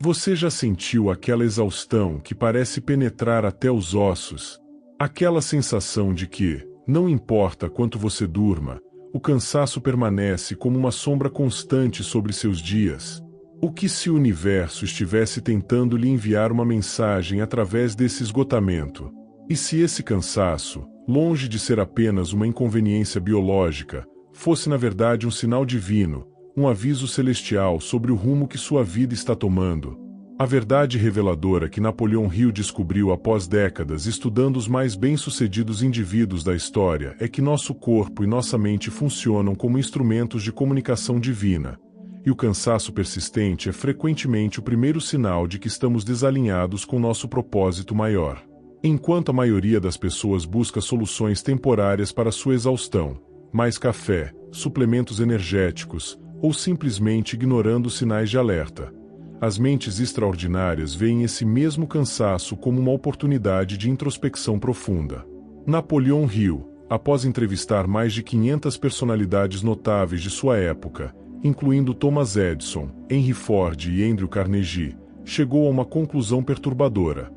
Você já sentiu aquela exaustão que parece penetrar até os ossos? Aquela sensação de que, não importa quanto você durma, o cansaço permanece como uma sombra constante sobre seus dias? O que se o universo estivesse tentando lhe enviar uma mensagem através desse esgotamento? E se esse cansaço, longe de ser apenas uma inconveniência biológica, fosse na verdade um sinal divino, um aviso celestial sobre o rumo que sua vida está tomando? A verdade reveladora que Napoleão Hill descobriu após décadas estudando os mais bem-sucedidos indivíduos da história é que nosso corpo e nossa mente funcionam como instrumentos de comunicação divina, e o cansaço persistente é frequentemente o primeiro sinal de que estamos desalinhados com nosso propósito maior. Enquanto a maioria das pessoas busca soluções temporárias para sua exaustão, mais café, suplementos energéticos, ou simplesmente ignorando sinais de alerta, as mentes extraordinárias veem esse mesmo cansaço como uma oportunidade de introspecção profunda. Napoleão Hill, após entrevistar mais de 500 personalidades notáveis de sua época, incluindo Thomas Edison, Henry Ford e Andrew Carnegie, chegou a uma conclusão perturbadora.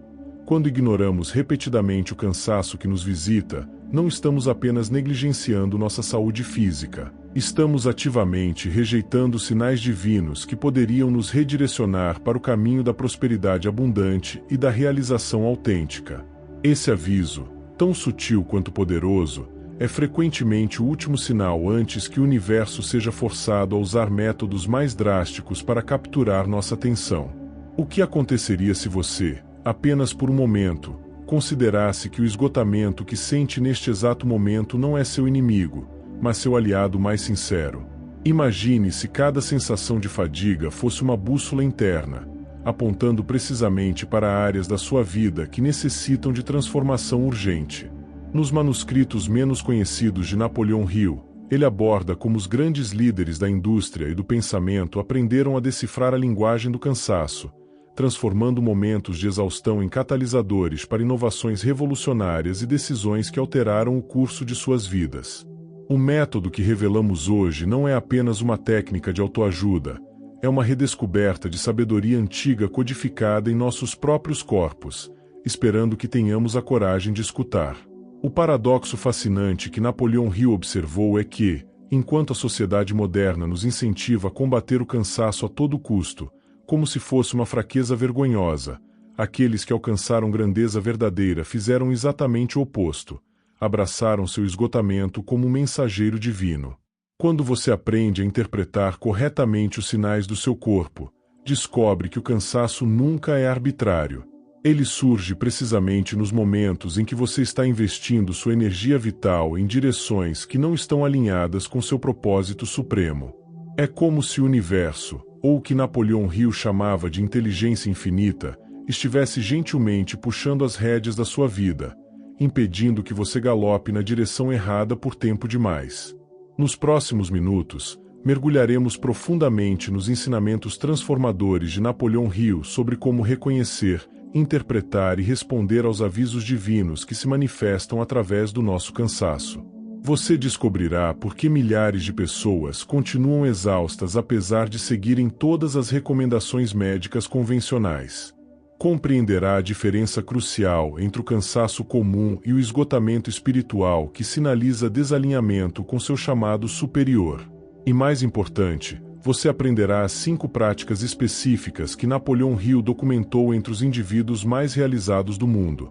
Quando ignoramos repetidamente o cansaço que nos visita, não estamos apenas negligenciando nossa saúde física. Estamos ativamente rejeitando sinais divinos que poderiam nos redirecionar para o caminho da prosperidade abundante e da realização autêntica. Esse aviso, tão sutil quanto poderoso, é frequentemente o último sinal antes que o universo seja forçado a usar métodos mais drásticos para capturar nossa atenção. O que aconteceria se você, apenas por um momento, considerasse que o esgotamento que sente neste exato momento não é seu inimigo, mas seu aliado mais sincero? Imagine se cada sensação de fadiga fosse uma bússola interna, apontando precisamente para áreas da sua vida que necessitam de transformação urgente. Nos manuscritos menos conhecidos de Napoleão Hill, ele aborda como os grandes líderes da indústria e do pensamento aprenderam a decifrar a linguagem do cansaço, transformando momentos de exaustão em catalisadores para inovações revolucionárias e decisões que alteraram o curso de suas vidas. O método que revelamos hoje não é apenas uma técnica de autoajuda, é uma redescoberta de sabedoria antiga codificada em nossos próprios corpos, esperando que tenhamos a coragem de escutar. O paradoxo fascinante que Napoleão Hill observou é que, enquanto a sociedade moderna nos incentiva a combater o cansaço a todo custo, como se fosse uma fraqueza vergonhosa, aqueles que alcançaram grandeza verdadeira fizeram exatamente o oposto. Abraçaram seu esgotamento como um mensageiro divino. Quando você aprende a interpretar corretamente os sinais do seu corpo, descobre que o cansaço nunca é arbitrário. Ele surge precisamente nos momentos em que você está investindo sua energia vital em direções que não estão alinhadas com seu propósito supremo. É como se o universo, ou o que Napoleão Hill chamava de inteligência infinita, estivesse gentilmente puxando as rédeas da sua vida, impedindo que você galope na direção errada por tempo demais. Nos próximos minutos, mergulharemos profundamente nos ensinamentos transformadores de Napoleão Hill sobre como reconhecer, interpretar e responder aos avisos divinos que se manifestam através do nosso cansaço. Você descobrirá por que milhares de pessoas continuam exaustas apesar de seguirem todas as recomendações médicas convencionais. Compreenderá a diferença crucial entre o cansaço comum e o esgotamento espiritual que sinaliza desalinhamento com seu chamado superior. E mais importante, você aprenderá as 5 práticas específicas que Napoleão Hill documentou entre os indivíduos mais realizados do mundo.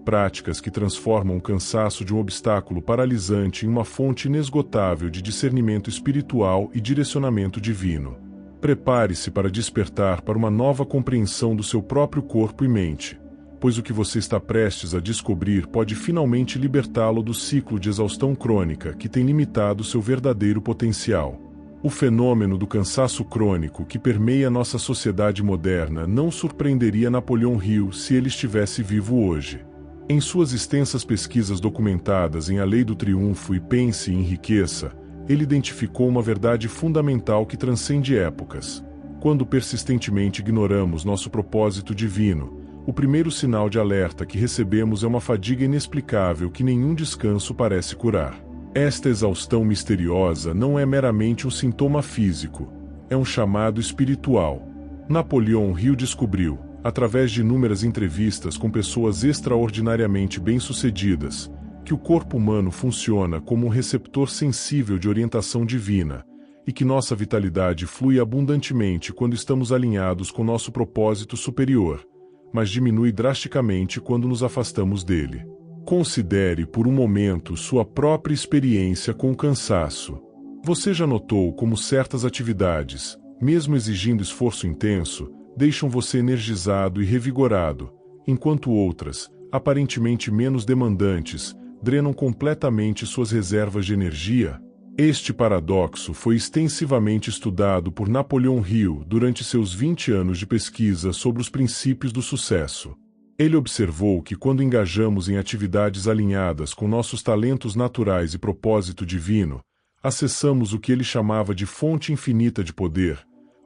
Práticas que transformam o cansaço de um obstáculo paralisante em uma fonte inesgotável de discernimento espiritual e direcionamento divino. Prepare-se para despertar para uma nova compreensão do seu próprio corpo e mente, pois o que você está prestes a descobrir pode finalmente libertá-lo do ciclo de exaustão crônica que tem limitado seu verdadeiro potencial. O fenômeno do cansaço crônico que permeia nossa sociedade moderna não surpreenderia Napoleão Hill se ele estivesse vivo hoje. Em suas extensas pesquisas documentadas em A Lei do Triunfo e Pense e Enriqueça, ele identificou uma verdade fundamental que transcende épocas. Quando persistentemente ignoramos nosso propósito divino, o primeiro sinal de alerta que recebemos é uma fadiga inexplicável que nenhum descanso parece curar. Esta exaustão misteriosa não é meramente um sintoma físico, é um chamado espiritual. Napoleão Hill descobriu, através de inúmeras entrevistas com pessoas extraordinariamente bem-sucedidas, que o corpo humano funciona como um receptor sensível de orientação divina, e que nossa vitalidade flui abundantemente quando estamos alinhados com nosso propósito superior, mas diminui drasticamente quando nos afastamos dele. Considere por um momento sua própria experiência com o cansaço. Você já notou como certas atividades, mesmo exigindo esforço intenso, deixam você energizado e revigorado, enquanto outras, aparentemente menos demandantes, drenam completamente suas reservas de energia? Este paradoxo foi extensivamente estudado por Napoleão Hill durante seus 20 anos de pesquisa sobre os princípios do sucesso. Ele observou que quando engajamos em atividades alinhadas com nossos talentos naturais e propósito divino, acessamos o que ele chamava de fonte infinita de poder,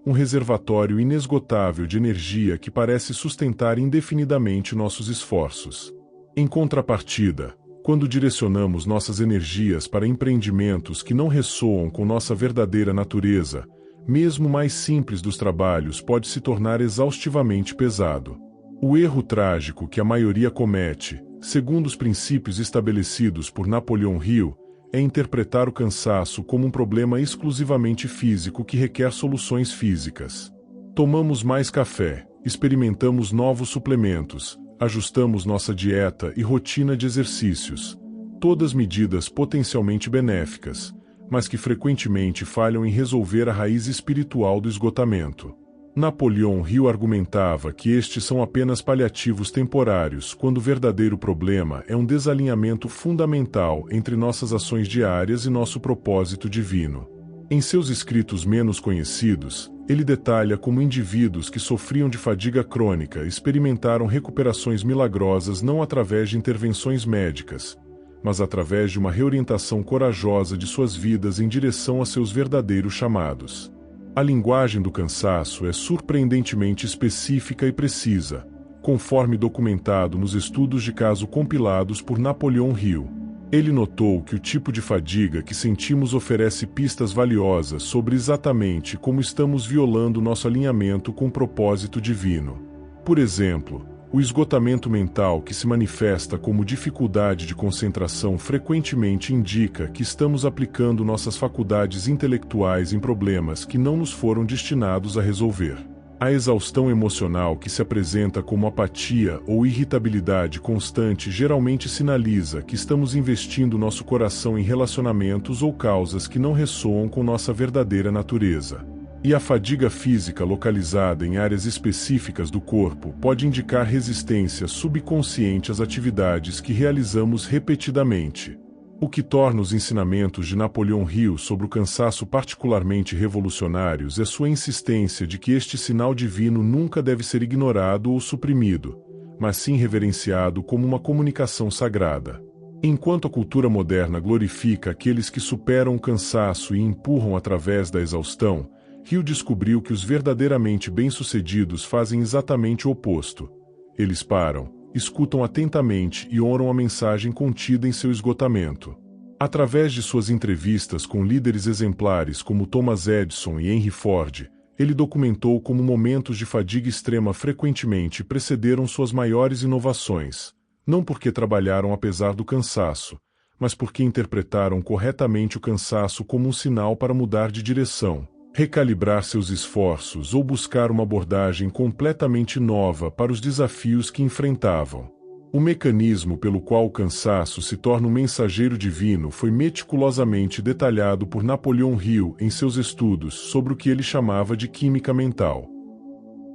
um reservatório inesgotável de energia que parece sustentar indefinidamente nossos esforços. Em contrapartida, quando direcionamos nossas energias para empreendimentos que não ressoam com nossa verdadeira natureza, mesmo o mais simples dos trabalhos pode se tornar exaustivamente pesado. O erro trágico que a maioria comete, segundo os princípios estabelecidos por Napoleão Hill, é interpretar o cansaço como um problema exclusivamente físico que requer soluções físicas. Tomamos mais café, experimentamos novos suplementos, ajustamos nossa dieta e rotina de exercícios, todas medidas potencialmente benéficas, mas que frequentemente falham em resolver a raiz espiritual do esgotamento. Napoleão Hill argumentava que estes são apenas paliativos temporários, quando o verdadeiro problema é um desalinhamento fundamental entre nossas ações diárias e nosso propósito divino. Em seus escritos menos conhecidos, ele detalha como indivíduos que sofriam de fadiga crônica experimentaram recuperações milagrosas não através de intervenções médicas, mas através de uma reorientação corajosa de suas vidas em direção a seus verdadeiros chamados. A linguagem do cansaço é surpreendentemente específica e precisa, conforme documentado nos estudos de caso compilados por Napoleão Hill. Ele notou que o tipo de fadiga que sentimos oferece pistas valiosas sobre exatamente como estamos violando nosso alinhamento com o propósito divino. Por exemplo, o esgotamento mental que se manifesta como dificuldade de concentração frequentemente indica que estamos aplicando nossas faculdades intelectuais em problemas que não nos foram destinados a resolver. A exaustão emocional que se apresenta como apatia ou irritabilidade constante geralmente sinaliza que estamos investindo nosso coração em relacionamentos ou causas que não ressoam com nossa verdadeira natureza. E a fadiga física localizada em áreas específicas do corpo pode indicar resistência subconsciente às atividades que realizamos repetidamente. O que torna os ensinamentos de Napoleão Hill sobre o cansaço particularmente revolucionários é sua insistência de que este sinal divino nunca deve ser ignorado ou suprimido, mas sim reverenciado como uma comunicação sagrada. Enquanto a cultura moderna glorifica aqueles que superam o cansaço e empurram através da exaustão, Hill descobriu que os verdadeiramente bem-sucedidos fazem exatamente o oposto. Eles param, escutam atentamente e honram a mensagem contida em seu esgotamento. Através de suas entrevistas com líderes exemplares como Thomas Edison e Henry Ford, ele documentou como momentos de fadiga extrema frequentemente precederam suas maiores inovações, não porque trabalharam apesar do cansaço, mas porque interpretaram corretamente o cansaço como um sinal para mudar de direção, recalibrar seus esforços ou buscar uma abordagem completamente nova para os desafios que enfrentavam. O mecanismo pelo qual o cansaço se torna um mensageiro divino foi meticulosamente detalhado por Napoleão Hill em seus estudos sobre o que ele chamava de química mental.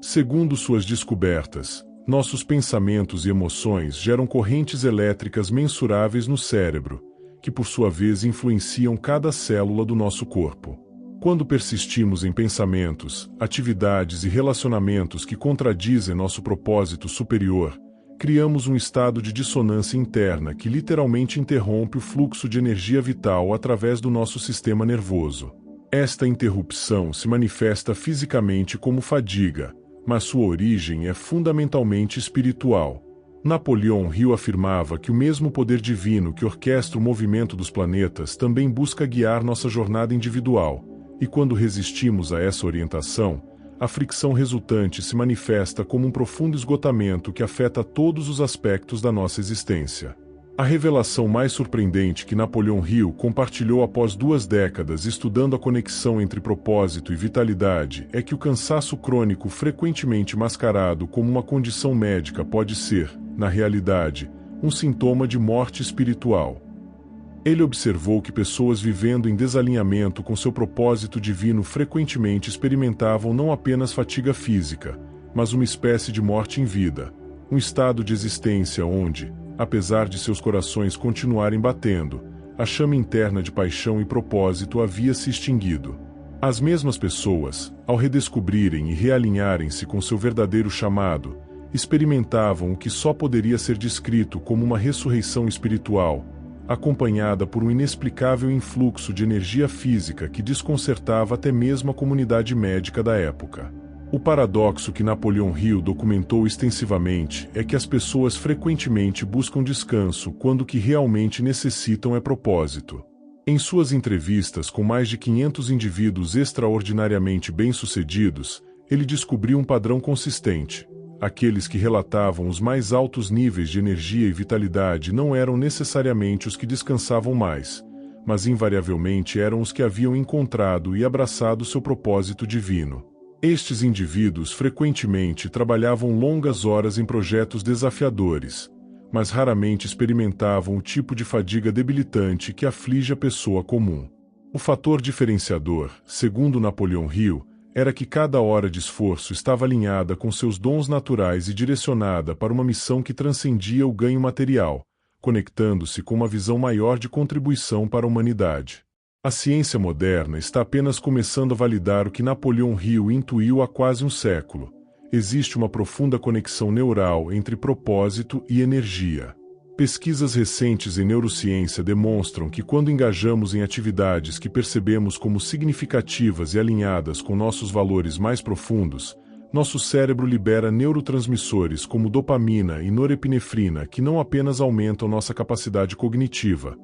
Segundo suas descobertas, nossos pensamentos e emoções geram correntes elétricas mensuráveis no cérebro, que por sua vez influenciam cada célula do nosso corpo. Quando persistimos em pensamentos, atividades e relacionamentos que contradizem nosso propósito superior, criamos um estado de dissonância interna que literalmente interrompe o fluxo de energia vital através do nosso sistema nervoso. Esta interrupção se manifesta fisicamente como fadiga, mas sua origem é fundamentalmente espiritual. Napoleão Hill afirmava que o mesmo poder divino que orquestra o movimento dos planetas também busca guiar nossa jornada individual, e quando resistimos a essa orientação, a fricção resultante se manifesta como um profundo esgotamento que afeta todos os aspectos da nossa existência. A revelação mais surpreendente que Napoleão Hill compartilhou após 2 décadas estudando a conexão entre propósito e vitalidade é que o cansaço crônico, frequentemente mascarado como uma condição médica, pode ser, na realidade, um sintoma de morte espiritual. Ele observou que pessoas vivendo em desalinhamento com seu propósito divino frequentemente experimentavam não apenas fatiga física, mas uma espécie de morte em vida, um estado de existência onde, apesar de seus corações continuarem batendo, a chama interna de paixão e propósito havia se extinguido. As mesmas pessoas, ao redescobrirem e realinharem-se com seu verdadeiro chamado, experimentavam o que só poderia ser descrito como uma ressurreição espiritual, acompanhada por um inexplicável influxo de energia física que desconcertava até mesmo a comunidade médica da época. O paradoxo que Napoleão Hill documentou extensivamente é que as pessoas frequentemente buscam descanso quando o que realmente necessitam é propósito. Em suas entrevistas com mais de 500 indivíduos extraordinariamente bem-sucedidos, ele descobriu um padrão consistente. Aqueles que relatavam os mais altos níveis de energia e vitalidade não eram necessariamente os que descansavam mais, mas invariavelmente eram os que haviam encontrado e abraçado seu propósito divino. Estes indivíduos frequentemente trabalhavam longas horas em projetos desafiadores, mas raramente experimentavam o tipo de fadiga debilitante que aflige a pessoa comum. O fator diferenciador, segundo Napoleão Hill, era que cada hora de esforço estava alinhada com seus dons naturais e direcionada para uma missão que transcendia o ganho material, conectando-se com uma visão maior de contribuição para a humanidade. A ciência moderna está apenas começando a validar o que Napoleão Hill intuiu há quase um século. Existe uma profunda conexão neural entre propósito e energia. Pesquisas recentes em neurociência demonstram que quando engajamos em atividades que percebemos como significativas e alinhadas com nossos valores mais profundos, nosso cérebro libera neurotransmissores como dopamina e norepinefrina que não apenas aumentam nossa capacidade cognitiva,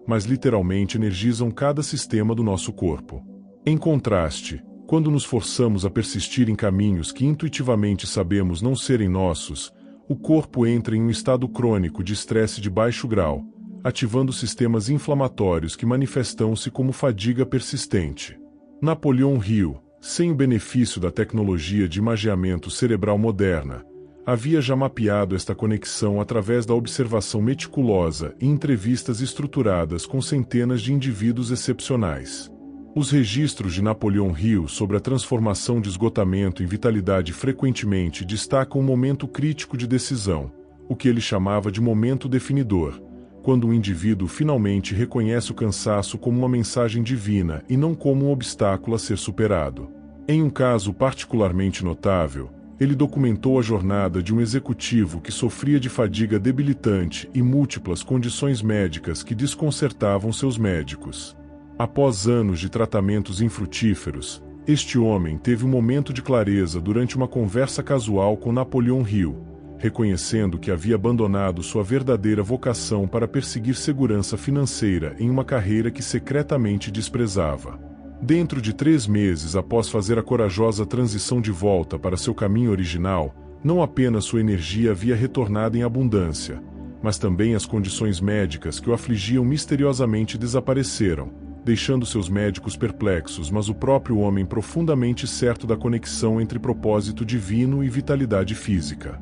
mas literalmente energizam cada sistema do nosso corpo. Em contraste, quando nos forçamos a persistir em caminhos que intuitivamente sabemos não serem nossos, o corpo entra em um estado crônico de estresse de baixo grau, ativando sistemas inflamatórios que manifestam-se como fadiga persistente. Napoleão Hill, sem o benefício da tecnologia de imageamento cerebral moderna, havia já mapeado esta conexão através da observação meticulosa e entrevistas estruturadas com centenas de indivíduos excepcionais. Os registros de Napoleão Hill sobre a transformação de esgotamento em vitalidade frequentemente destacam um momento crítico de decisão, o que ele chamava de momento definidor, quando o indivíduo finalmente reconhece o cansaço como uma mensagem divina e não como um obstáculo a ser superado. Em um caso particularmente notável, ele documentou a jornada de um executivo que sofria de fadiga debilitante e múltiplas condições médicas que desconcertavam seus médicos. Após anos de tratamentos infrutíferos, este homem teve um momento de clareza durante uma conversa casual com Napoleão Hill, reconhecendo que havia abandonado sua verdadeira vocação para perseguir segurança financeira em uma carreira que secretamente desprezava. Dentro de 3 meses após fazer a corajosa transição de volta para seu caminho original, não apenas sua energia havia retornado em abundância, mas também as condições médicas que o afligiam misteriosamente desapareceram, deixando seus médicos perplexos, mas o próprio homem profundamente certo da conexão entre propósito divino e vitalidade física.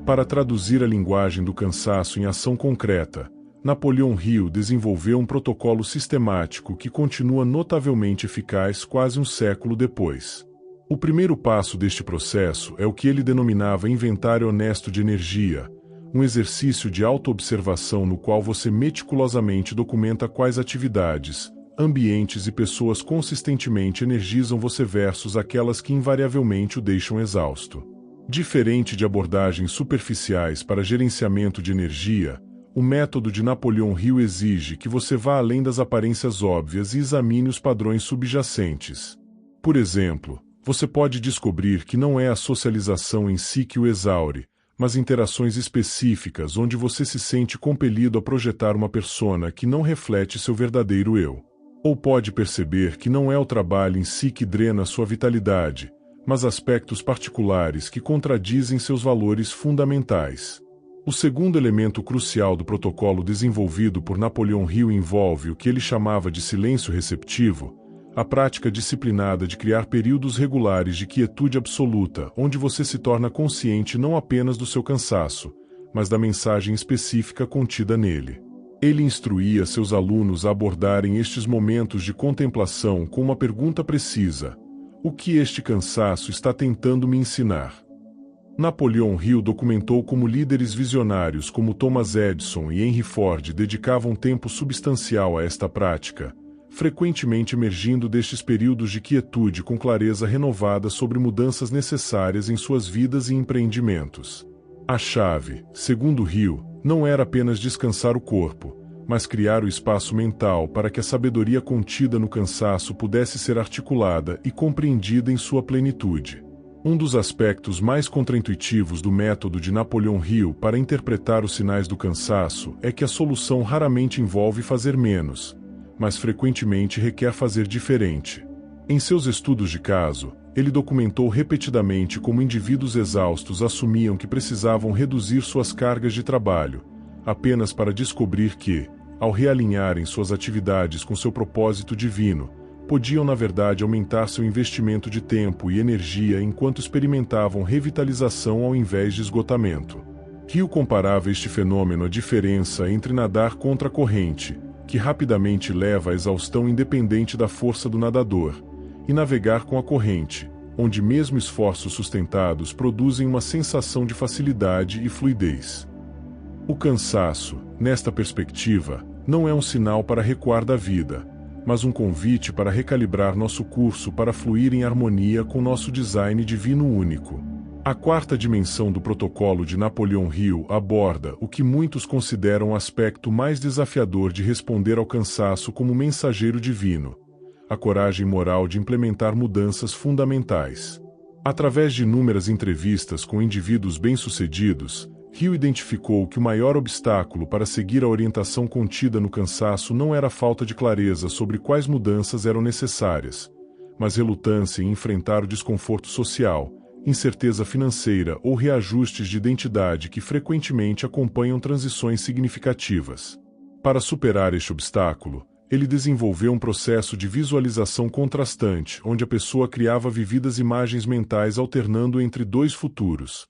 Para traduzir a linguagem do cansaço em ação concreta, Napoleão Hill desenvolveu um protocolo sistemático que continua notavelmente eficaz quase um século depois. O primeiro passo deste processo é o que ele denominava inventário honesto de energia, um exercício de autoobservação no qual você meticulosamente documenta quais atividades, ambientes e pessoas consistentemente energizam você versus aquelas que invariavelmente o deixam exausto. Diferente de abordagens superficiais para gerenciamento de energia, o método de Napoleão Hill exige que você vá além das aparências óbvias e examine os padrões subjacentes. Por exemplo, você pode descobrir que não é a socialização em si que o exaure, mas interações específicas onde você se sente compelido a projetar uma persona que não reflete seu verdadeiro eu. Ou pode perceber que não é o trabalho em si que drena sua vitalidade, mas aspectos particulares que contradizem seus valores fundamentais. O segundo elemento crucial do protocolo desenvolvido por Napoleão Hill envolve o que ele chamava de silêncio receptivo, a prática disciplinada de criar períodos regulares de quietude absoluta, onde você se torna consciente não apenas do seu cansaço, mas da mensagem específica contida nele. Ele instruía seus alunos a abordarem estes momentos de contemplação com uma pergunta precisa: o que este cansaço está tentando me ensinar? Napoleão Hill documentou como líderes visionários como Thomas Edison e Henry Ford dedicavam tempo substancial a esta prática, frequentemente emergindo destes períodos de quietude com clareza renovada sobre mudanças necessárias em suas vidas e empreendimentos. A chave, segundo Hill, não era apenas descansar o corpo, mas criar o espaço mental para que a sabedoria contida no cansaço pudesse ser articulada e compreendida em sua plenitude. Um dos aspectos mais contraintuitivos do método de Napoleão Hill para interpretar os sinais do cansaço é que a solução raramente envolve fazer menos, mas frequentemente requer fazer diferente. Em seus estudos de caso, ele documentou repetidamente como indivíduos exaustos assumiam que precisavam reduzir suas cargas de trabalho, apenas para descobrir que, ao realinharem suas atividades com seu propósito divino, podiam na verdade aumentar seu investimento de tempo e energia enquanto experimentavam revitalização ao invés de esgotamento. Hill comparava este fenômeno à diferença entre nadar contra a corrente, que rapidamente leva à exaustão independente da força do nadador, e navegar com a corrente, onde mesmo esforços sustentados produzem uma sensação de facilidade e fluidez. O cansaço, nesta perspectiva, não é um sinal para recuar da vida, mas um convite para recalibrar nosso curso para fluir em harmonia com nosso design divino único. A quarta dimensão do protocolo de Napoleão Hill aborda o que muitos consideram o aspecto mais desafiador de responder ao cansaço como mensageiro divino: a coragem moral de implementar mudanças fundamentais. Através de inúmeras entrevistas com indivíduos bem-sucedidos, Hill identificou que o maior obstáculo para seguir a orientação contida no cansaço não era a falta de clareza sobre quais mudanças eram necessárias, mas relutância em enfrentar o desconforto social, incerteza financeira ou reajustes de identidade que frequentemente acompanham transições significativas. Para superar este obstáculo, ele desenvolveu um processo de visualização contrastante, onde a pessoa criava vividas imagens mentais alternando entre dois futuros.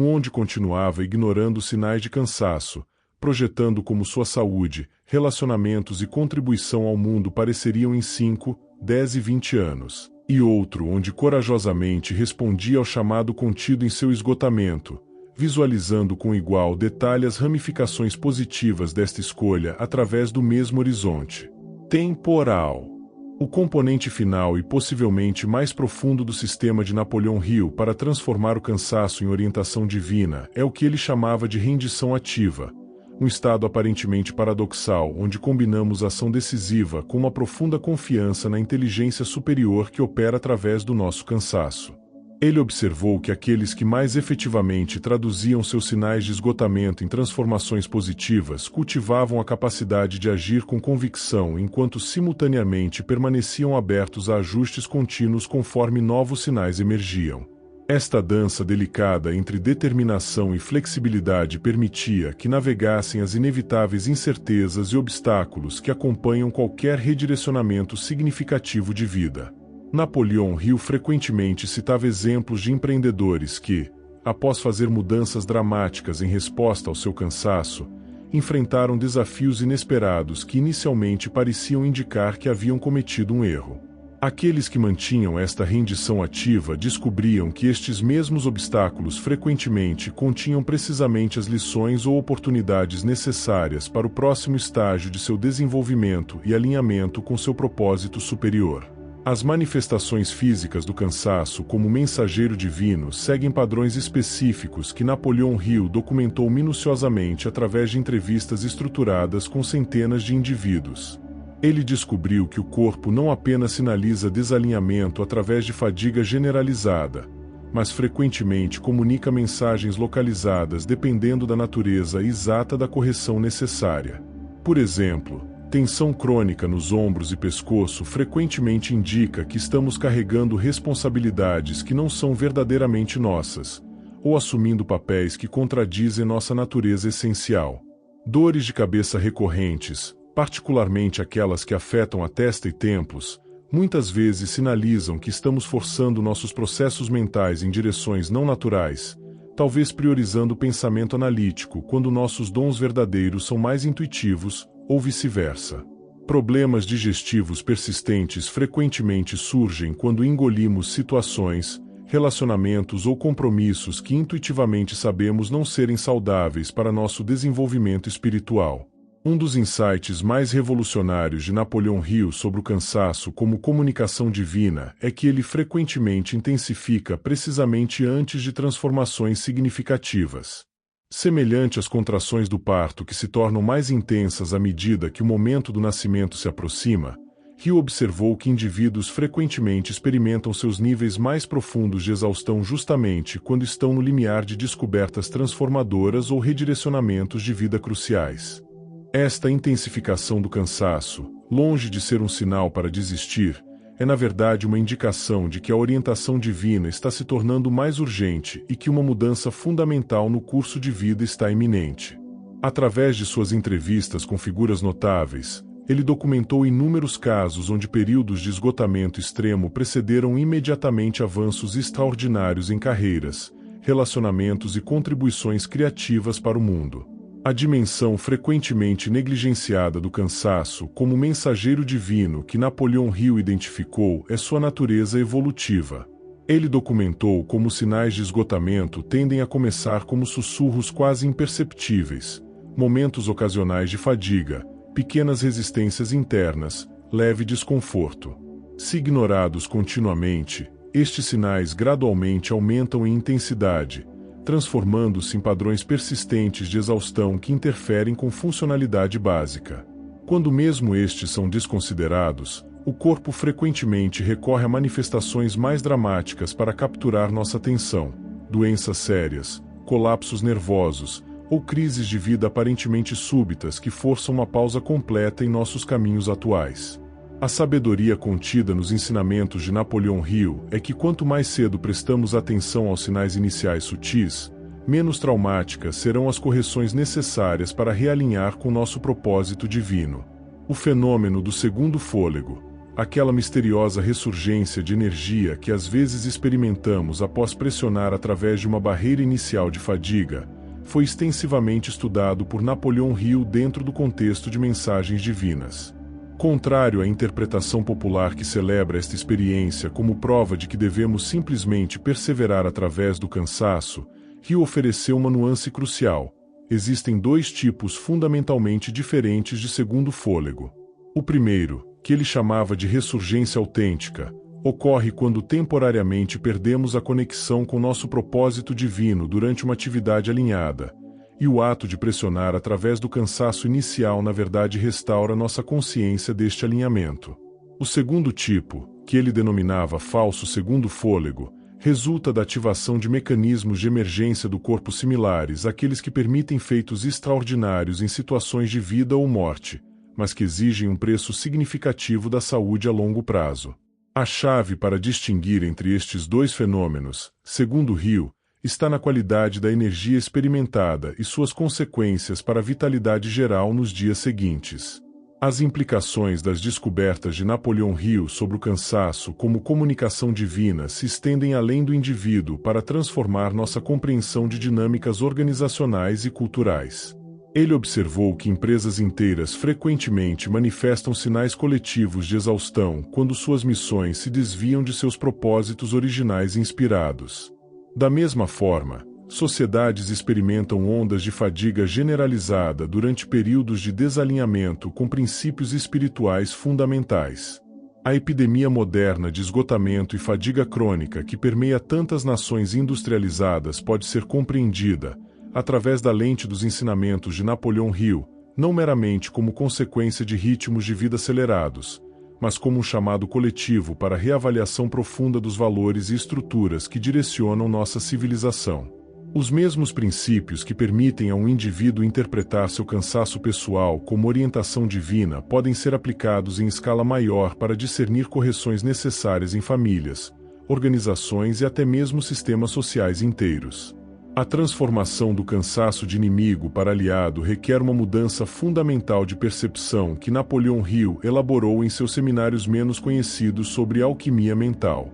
Onde continuava ignorando os sinais de cansaço, projetando como sua saúde, relacionamentos e contribuição ao mundo pareceriam em 5, 10 e 20 anos, e outro onde corajosamente respondia ao chamado contido em seu esgotamento, visualizando com igual detalhe as ramificações positivas desta escolha através do mesmo horizonte temporal. O componente final e possivelmente mais profundo do sistema de Napoleão Hill para transformar o cansaço em orientação divina é o que ele chamava de rendição ativa, um estado aparentemente paradoxal onde combinamos ação decisiva com uma profunda confiança na inteligência superior que opera através do nosso cansaço. Ele observou que aqueles que mais efetivamente traduziam seus sinais de esgotamento em transformações positivas cultivavam a capacidade de agir com convicção enquanto simultaneamente permaneciam abertos a ajustes contínuos conforme novos sinais emergiam. Esta dança delicada entre determinação e flexibilidade permitia que navegassem as inevitáveis incertezas e obstáculos que acompanham qualquer redirecionamento significativo de vida. Napoleão Hill frequentemente citava exemplos de empreendedores que, após fazer mudanças dramáticas em resposta ao seu cansaço, enfrentaram desafios inesperados que inicialmente pareciam indicar que haviam cometido um erro. Aqueles que mantinham esta rendição ativa descobriam que estes mesmos obstáculos frequentemente continham precisamente as lições ou oportunidades necessárias para o próximo estágio de seu desenvolvimento e alinhamento com seu propósito superior. As manifestações físicas do cansaço como mensageiro divino seguem padrões específicos que Napoleão Hill documentou minuciosamente através de entrevistas estruturadas com centenas de indivíduos. Ele descobriu que o corpo não apenas sinaliza desalinhamento através de fadiga generalizada, mas frequentemente comunica mensagens localizadas dependendo da natureza exata da correção necessária. Por exemplo, Tensão crônica nos ombros e pescoço frequentemente indica que estamos carregando responsabilidades que não são verdadeiramente nossas, ou assumindo papéis que contradizem nossa natureza essencial. Dores de cabeça recorrentes, particularmente aquelas que afetam a testa e tempos, muitas vezes sinalizam que estamos forçando nossos processos mentais em direções não naturais, talvez priorizando o pensamento analítico quando nossos dons verdadeiros são mais intuitivos, ou vice-versa. Problemas digestivos persistentes frequentemente surgem quando engolimos situações, relacionamentos ou compromissos que intuitivamente sabemos não serem saudáveis para nosso desenvolvimento espiritual. Um dos insights mais revolucionários de Napoleão Hill sobre o cansaço como comunicação divina é que ele frequentemente intensifica precisamente antes de transformações significativas. Semelhante às contrações do parto que se tornam mais intensas à medida que o momento do nascimento se aproxima, Hill observou que indivíduos frequentemente experimentam seus níveis mais profundos de exaustão justamente quando estão no limiar de descobertas transformadoras ou redirecionamentos de vida cruciais. Esta intensificação do cansaço, longe de ser um sinal para desistir, é na verdade uma indicação de que a orientação divina está se tornando mais urgente e que uma mudança fundamental no curso de vida está iminente. Através de suas entrevistas com figuras notáveis, ele documentou inúmeros casos onde períodos de esgotamento extremo precederam imediatamente avanços extraordinários em carreiras, relacionamentos e contribuições criativas para o mundo. A dimensão frequentemente negligenciada do cansaço como mensageiro divino que Napoleão Hill identificou é sua natureza evolutiva. Ele documentou como sinais de esgotamento tendem a começar como sussurros quase imperceptíveis, momentos ocasionais de fadiga, pequenas resistências internas, leve desconforto. Se ignorados continuamente, estes sinais gradualmente aumentam em intensidade, transformando-se em padrões persistentes de exaustão que interferem com funcionalidade básica. Quando mesmo estes são desconsiderados, o corpo frequentemente recorre a manifestações mais dramáticas para capturar nossa atenção: doenças sérias, colapsos nervosos, ou crises de vida aparentemente súbitas que forçam uma pausa completa em nossos caminhos atuais. A sabedoria contida nos ensinamentos de Napoleão Hill é que quanto mais cedo prestamos atenção aos sinais iniciais sutis, menos traumáticas serão as correções necessárias para realinhar com nosso propósito divino. O fenômeno do segundo fôlego, aquela misteriosa ressurgência de energia que às vezes experimentamos após pressionar através de uma barreira inicial de fadiga, foi extensivamente estudado por Napoleão Hill dentro do contexto de mensagens divinas. Contrário à interpretação popular que celebra esta experiência como prova de que devemos simplesmente perseverar através do cansaço, Hill ofereceu uma nuance crucial. Existem dois tipos fundamentalmente diferentes de segundo fôlego. O primeiro, que ele chamava de ressurgência autêntica, ocorre quando temporariamente perdemos a conexão com nosso propósito divino durante uma atividade alinhada, e o ato de pressionar através do cansaço inicial na verdade restaura nossa consciência deste alinhamento. O segundo tipo, que ele denominava falso segundo fôlego, resulta da ativação de mecanismos de emergência do corpo similares àqueles que permitem feitos extraordinários em situações de vida ou morte, mas que exigem um preço significativo da saúde a longo prazo. A chave para distinguir entre estes dois fenômenos, segundo Hill, está na qualidade da energia experimentada e suas consequências para a vitalidade geral nos dias seguintes. As implicações das descobertas de Napoleão Hill sobre o cansaço como comunicação divina se estendem além do indivíduo para transformar nossa compreensão de dinâmicas organizacionais e culturais. Ele observou que empresas inteiras frequentemente manifestam sinais coletivos de exaustão quando suas missões se desviam de seus propósitos originais inspirados. Da mesma forma, sociedades experimentam ondas de fadiga generalizada durante períodos de desalinhamento com princípios espirituais fundamentais. A epidemia moderna de esgotamento e fadiga crônica que permeia tantas nações industrializadas pode ser compreendida, através da lente dos ensinamentos de Napoleão Hill, não meramente como consequência de ritmos de vida acelerados, mas como um chamado coletivo para a reavaliação profunda dos valores e estruturas que direcionam nossa civilização. Os mesmos princípios que permitem a um indivíduo interpretar seu cansaço pessoal como orientação divina podem ser aplicados em escala maior para discernir correções necessárias em famílias, organizações e até mesmo sistemas sociais inteiros. A transformação do cansaço de inimigo para aliado requer uma mudança fundamental de percepção que Napoleão Hill elaborou em seus seminários menos conhecidos sobre alquimia mental.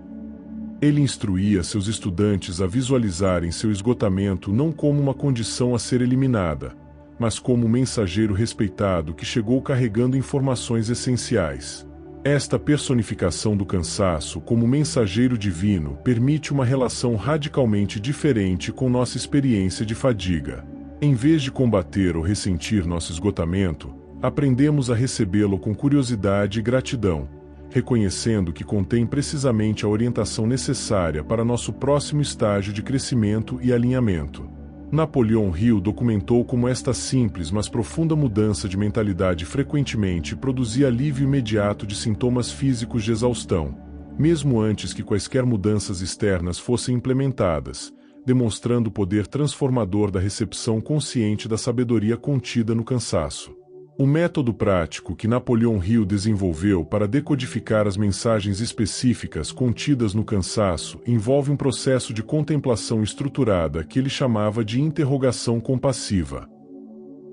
Ele instruía seus estudantes a visualizarem seu esgotamento não como uma condição a ser eliminada, mas como um mensageiro respeitado que chegou carregando informações essenciais. Esta personificação do cansaço como mensageiro divino permite uma relação radicalmente diferente com nossa experiência de fadiga. Em vez de combater ou ressentir nosso esgotamento, aprendemos a recebê-lo com curiosidade e gratidão, reconhecendo que contém precisamente a orientação necessária para nosso próximo estágio de crescimento e alinhamento. Napoleão Hill documentou como esta simples mas profunda mudança de mentalidade frequentemente produzia alívio imediato de sintomas físicos de exaustão, mesmo antes que quaisquer mudanças externas fossem implementadas, demonstrando o poder transformador da recepção consciente da sabedoria contida no cansaço. O método prático que Napoleão Hill desenvolveu para decodificar as mensagens específicas contidas no cansaço envolve um processo de contemplação estruturada que ele chamava de interrogação compassiva.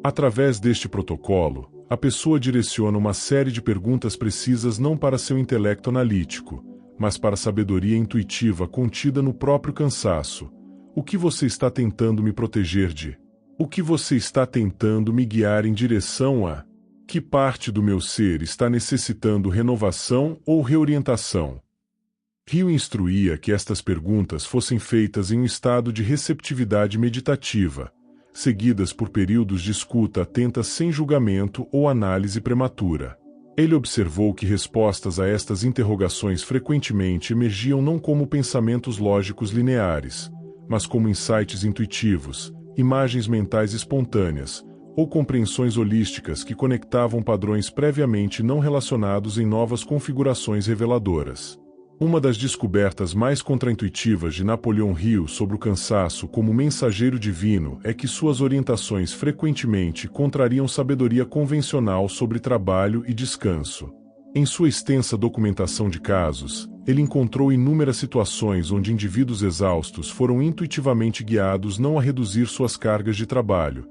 Através deste protocolo, a pessoa direciona uma série de perguntas precisas não para seu intelecto analítico, mas para a sabedoria intuitiva contida no próprio cansaço. O que você está tentando me proteger de? O que você está tentando me guiar em direção a? Que parte do meu ser está necessitando renovação ou reorientação? Hill instruía que estas perguntas fossem feitas em um estado de receptividade meditativa, seguidas por períodos de escuta atenta sem julgamento ou análise prematura. Ele observou que respostas a estas interrogações frequentemente emergiam não como pensamentos lógicos lineares, mas como insights intuitivos, imagens mentais espontâneas, ou compreensões holísticas que conectavam padrões previamente não relacionados em novas configurações reveladoras. Uma das descobertas mais contraintuitivas de Napoleão Hill sobre o cansaço como mensageiro divino é que suas orientações frequentemente contrariam sabedoria convencional sobre trabalho e descanso. Em sua extensa documentação de casos, ele encontrou inúmeras situações onde indivíduos exaustos foram intuitivamente guiados não a reduzir suas cargas de trabalho,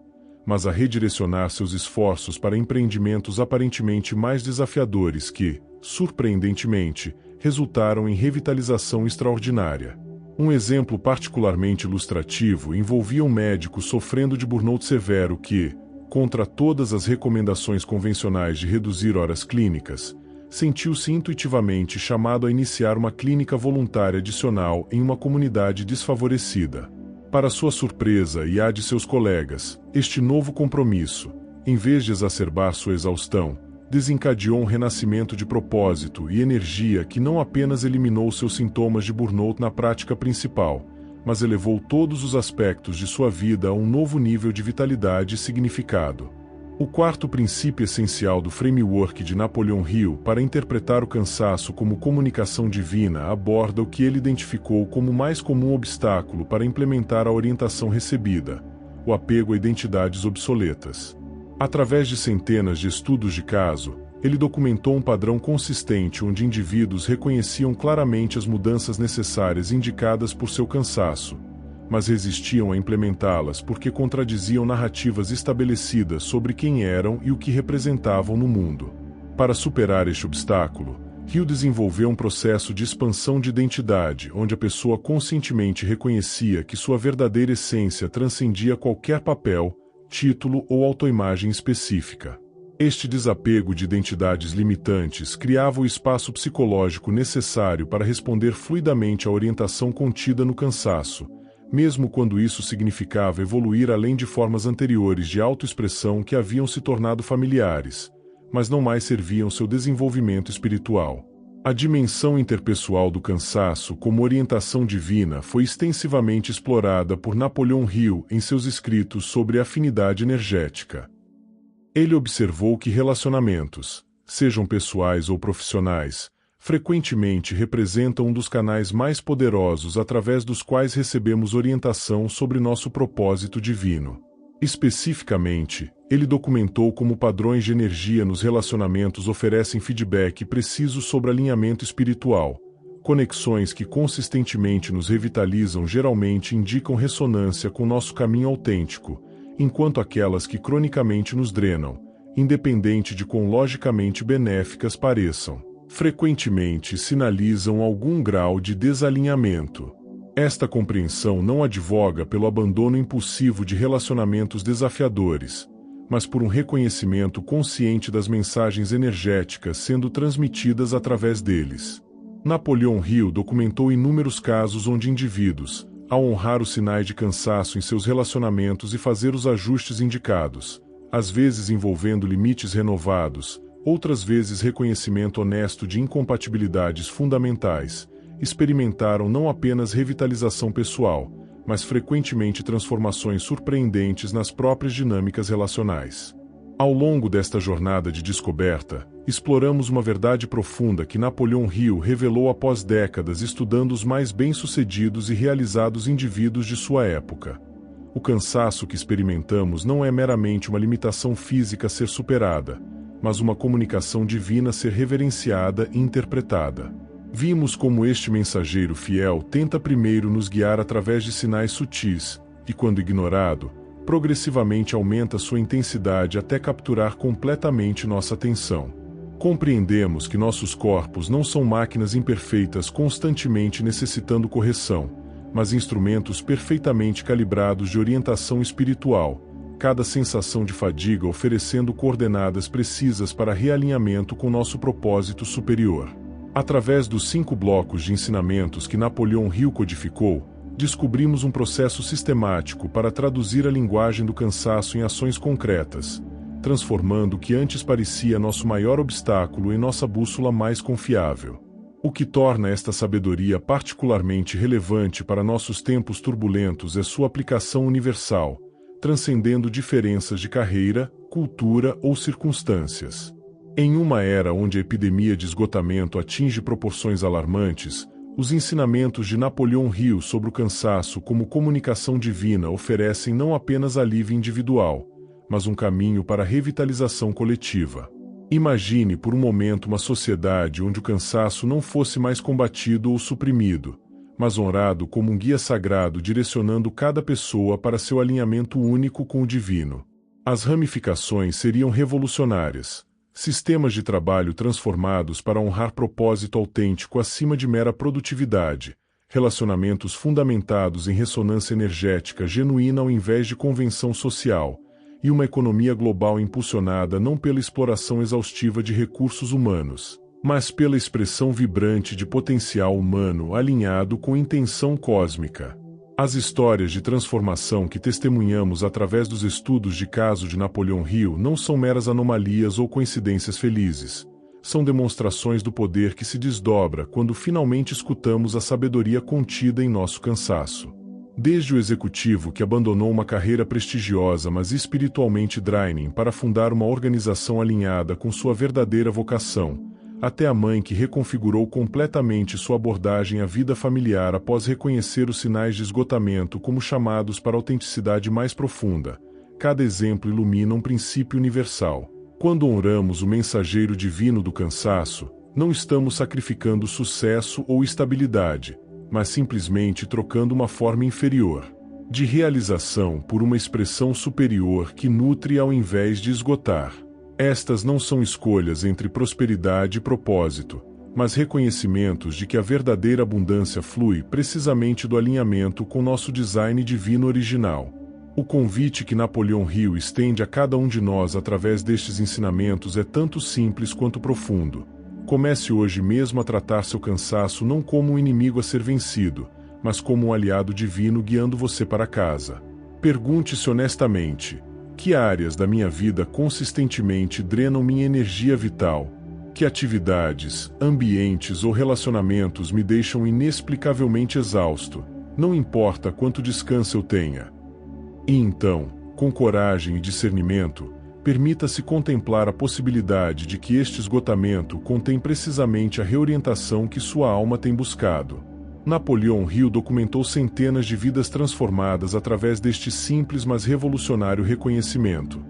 mas a redirecionar seus esforços para empreendimentos aparentemente mais desafiadores que, surpreendentemente, resultaram em revitalização extraordinária. Um exemplo particularmente ilustrativo envolvia um médico sofrendo de burnout severo que, contra todas as recomendações convencionais de reduzir horas clínicas, sentiu-se intuitivamente chamado a iniciar uma clínica voluntária adicional em uma comunidade desfavorecida. Para sua surpresa e a de seus colegas, este novo compromisso, em vez de exacerbar sua exaustão, desencadeou um renascimento de propósito e energia que não apenas eliminou seus sintomas de burnout na prática principal, mas elevou todos os aspectos de sua vida a um novo nível de vitalidade e significado. O quarto princípio essencial do framework de Napoleão Hill para interpretar o cansaço como comunicação divina aborda o que ele identificou como o mais comum obstáculo para implementar a orientação recebida: o apego a identidades obsoletas. Através de centenas de estudos de caso, ele documentou um padrão consistente onde indivíduos reconheciam claramente as mudanças necessárias indicadas por seu cansaço, mas resistiam a implementá-las porque contradiziam narrativas estabelecidas sobre quem eram e o que representavam no mundo. Para superar este obstáculo, Hill desenvolveu um processo de expansão de identidade, onde a pessoa conscientemente reconhecia que sua verdadeira essência transcendia qualquer papel, título ou autoimagem específica. Este desapego de identidades limitantes criava o espaço psicológico necessário para responder fluidamente à orientação contida no cansaço, mesmo quando isso significava evoluir além de formas anteriores de autoexpressão que haviam se tornado familiares, mas não mais serviam seu desenvolvimento espiritual. A dimensão interpessoal do cansaço como orientação divina foi extensivamente explorada por Napoleão Hill em seus escritos sobre afinidade energética. Ele observou que relacionamentos, sejam pessoais ou profissionais, frequentemente representam um dos canais mais poderosos através dos quais recebemos orientação sobre nosso propósito divino. Especificamente, ele documentou como padrões de energia nos relacionamentos oferecem feedback preciso sobre alinhamento espiritual. Conexões que consistentemente nos revitalizam geralmente indicam ressonância com nosso caminho autêntico, enquanto aquelas que cronicamente nos drenam, independente de quão logicamente benéficas pareçam, frequentemente sinalizam algum grau de desalinhamento. Esta compreensão não advoga pelo abandono impulsivo de relacionamentos desafiadores, mas por um reconhecimento consciente das mensagens energéticas sendo transmitidas através deles. Napoleão Hill documentou inúmeros casos onde indivíduos, ao honrar os sinais de cansaço em seus relacionamentos e fazer os ajustes indicados, às vezes envolvendo limites renovados, outras vezes reconhecimento honesto de incompatibilidades fundamentais, experimentaram não apenas revitalização pessoal, mas frequentemente transformações surpreendentes nas próprias dinâmicas relacionais. Ao longo desta jornada de descoberta, exploramos uma verdade profunda que Napoleão Hill revelou após décadas estudando os mais bem-sucedidos e realizados indivíduos de sua época. O cansaço que experimentamos não é meramente uma limitação física a ser superada, mas uma comunicação divina a ser reverenciada e interpretada. Vimos como este mensageiro fiel tenta primeiro nos guiar através de sinais sutis, e quando ignorado, progressivamente aumenta sua intensidade até capturar completamente nossa atenção. Compreendemos que nossos corpos não são máquinas imperfeitas constantemente necessitando correção, mas instrumentos perfeitamente calibrados de orientação espiritual, cada sensação de fadiga oferecendo coordenadas precisas para realinhamento com nosso propósito superior. Através dos 5 blocos de ensinamentos que Napoleão Hill codificou, descobrimos um processo sistemático para traduzir a linguagem do cansaço em ações concretas, transformando o que antes parecia nosso maior obstáculo em nossa bússola mais confiável. O que torna esta sabedoria particularmente relevante para nossos tempos turbulentos é sua aplicação universal, transcendendo diferenças de carreira, cultura ou circunstâncias. Em uma era onde a epidemia de esgotamento atinge proporções alarmantes, os ensinamentos de Napoleão Hill sobre o cansaço como comunicação divina oferecem não apenas alívio individual, mas um caminho para a revitalização coletiva. Imagine por um momento uma sociedade onde o cansaço não fosse mais combatido ou suprimido, mas honrado como um guia sagrado direcionando cada pessoa para seu alinhamento único com o divino. As ramificações seriam revolucionárias. Sistemas de trabalho transformados para honrar propósito autêntico acima de mera produtividade, relacionamentos fundamentados em ressonância energética genuína ao invés de convenção social, e uma economia global impulsionada não pela exploração exaustiva de recursos humanos, mas pela expressão vibrante de potencial humano alinhado com intenção cósmica. As histórias de transformação que testemunhamos através dos estudos de caso de Napoleão Hill não são meras anomalias ou coincidências felizes. São demonstrações do poder que se desdobra quando finalmente escutamos a sabedoria contida em nosso cansaço. Desde o executivo que abandonou uma carreira prestigiosa mas espiritualmente draining para fundar uma organização alinhada com sua verdadeira vocação, até a mãe que reconfigurou completamente sua abordagem à vida familiar após reconhecer os sinais de esgotamento como chamados para a autenticidade mais profunda. Cada exemplo ilumina um princípio universal. Quando honramos o mensageiro divino do cansaço, não estamos sacrificando sucesso ou estabilidade, mas simplesmente trocando uma forma inferior de realização por uma expressão superior que nutre ao invés de esgotar. Estas não são escolhas entre prosperidade e propósito, mas reconhecimentos de que a verdadeira abundância flui precisamente do alinhamento com nosso design divino original. O convite que Napoleão Hill estende a cada um de nós através destes ensinamentos é tanto simples quanto profundo. Comece hoje mesmo a tratar seu cansaço não como um inimigo a ser vencido, mas como um aliado divino guiando você para casa. Pergunte-se honestamente: que áreas da minha vida consistentemente drenam minha energia vital? Que atividades, ambientes ou relacionamentos me deixam inexplicavelmente exausto, não importa quanto descanso eu tenha? E então, com coragem e discernimento, permita-se contemplar a possibilidade de que este esgotamento contém precisamente a reorientação que sua alma tem buscado. Napoleão Hill documentou centenas de vidas transformadas através deste simples mas revolucionário reconhecimento.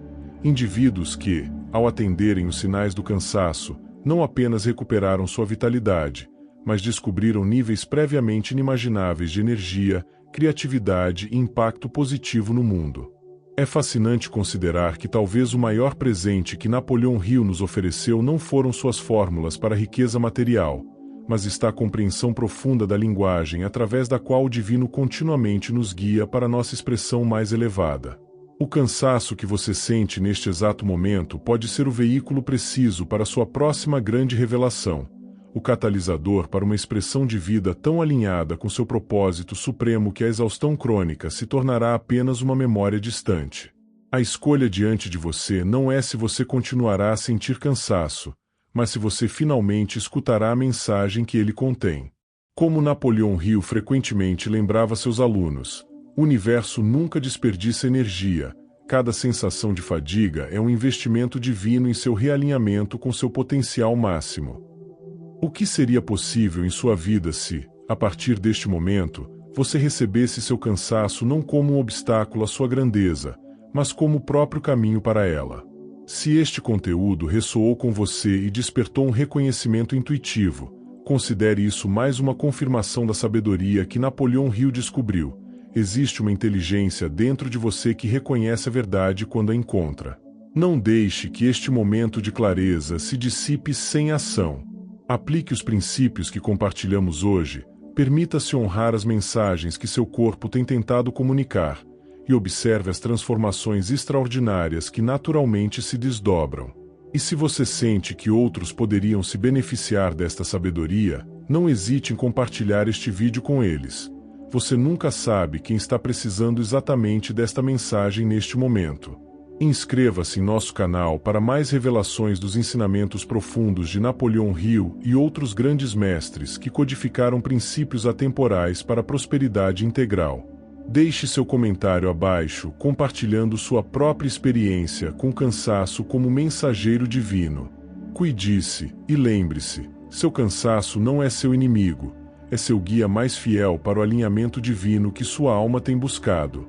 Indivíduos que, ao atenderem os sinais do cansaço, não apenas recuperaram sua vitalidade, mas descobriram níveis previamente inimagináveis de energia, criatividade e impacto positivo no mundo. É fascinante considerar que talvez o maior presente que Napoleão Hill nos ofereceu não foram suas fórmulas para a riqueza material, mas está a compreensão profunda da linguagem através da qual o divino continuamente nos guia para nossa expressão mais elevada. O cansaço que você sente neste exato momento pode ser o veículo preciso para sua próxima grande revelação, o catalisador para uma expressão de vida tão alinhada com seu propósito supremo que a exaustão crônica se tornará apenas uma memória distante. A escolha diante de você não é se você continuará a sentir cansaço, mas se você finalmente escutará a mensagem que ele contém. Como Napoleão Hill frequentemente lembrava seus alunos, o universo nunca desperdiça energia, cada sensação de fadiga é um investimento divino em seu realinhamento com seu potencial máximo. O que seria possível em sua vida se, a partir deste momento, você recebesse seu cansaço não como um obstáculo à sua grandeza, mas como o próprio caminho para ela? Se este conteúdo ressoou com você e despertou um reconhecimento intuitivo, considere isso mais uma confirmação da sabedoria que Napoleão Hill descobriu. Existe uma inteligência dentro de você que reconhece a verdade quando a encontra. Não deixe que este momento de clareza se dissipe sem ação. Aplique os princípios que compartilhamos hoje, permita-se honrar as mensagens que seu corpo tem tentado comunicar, e observe as transformações extraordinárias que naturalmente se desdobram. E se você sente que outros poderiam se beneficiar desta sabedoria, não hesite em compartilhar este vídeo com eles. Você nunca sabe quem está precisando exatamente desta mensagem neste momento. Inscreva-se em nosso canal para mais revelações dos ensinamentos profundos de Napoleão Hill e outros grandes mestres que codificaram princípios atemporais para a prosperidade integral. Deixe seu comentário abaixo, compartilhando sua própria experiência com cansaço como mensageiro divino. Cuide-se e lembre-se, seu cansaço não é seu inimigo, é seu guia mais fiel para o alinhamento divino que sua alma tem buscado.